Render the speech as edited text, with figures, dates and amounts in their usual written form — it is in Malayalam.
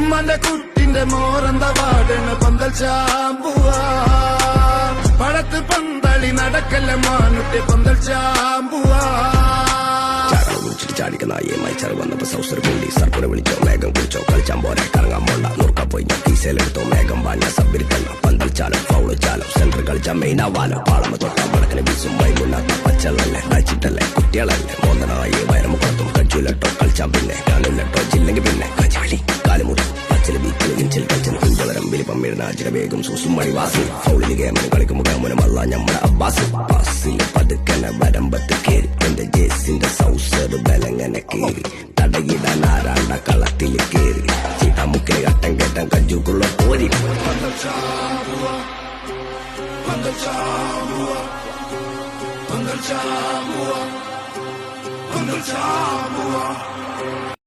മലക്കുട്ടിന്റെ മോറന്ത വാടണ് പന്തൽ ചാമ്പുവാ പഴത്ത് പന്തളി നടക്കല്ല മാനുട്ടെ പന്തൽ ചാമ്പുവാ ചാടിക്കുന്ന ചെറു വന്നപ്പോ സൗസർ കൂടി സർപ്പുനെ വിളിച്ചോ മേഘം കുടിച്ചോ കളിച്ചാൻ പോരെ കറങ്ങാൻ പോണ്ട നുറുക്ക പോയി കീസയിലെടുത്തോ മേഘം പാഞ്ഞ സബ്ബിരിക്കല്ല പന്തൽ ചാലം ഫൗള് ചാലം സെന്റർ കളിച്ചാൽ മെയിനാവാലോ പാളമ തൊട്ട വടക്കിന് വീസും വൈകുന്നാത്ത പച്ചളല്ലേ കഴിച്ചിട്ടല്ലേ കുട്ടികളല്ലേ മോന്തനായി വയറമ പുറത്തും കഞ്ചൂലട്ടോ കളിച്ചാൻ പിന്നെ കാണില്ലട്ടോ ജില്ലെങ്കിൽ പിന്നെ കഞ്ചവലി കാലുമുറി പച്ചില് ബീക്കില് വിഞ്ചിൽ കളിച്ചത് കുഞ്ചവരം വലിപ്പം വീടിനാചിര വേഗം സൂസും മണിവാസി ഫൗളില് ഗേമന് കളിക്കുമ്പോ ഗമനമല്ല ഞമ്മടെ അബ്ബാസ് പാസില് പതുക്കനെ വരമ്പത്ത് കേറി എന്റെ ജേസിന്റെ സൗസർ ബലങ്ങനെ കേറി തടയിടാൻ ആരാണ്ട കളത്തിൽ കേറി ചീട്ടാമുക്കിന് കട്ടം കെട്ടാൻ കഞ്ചുക്കുള്ള പോരി Pondel Chambua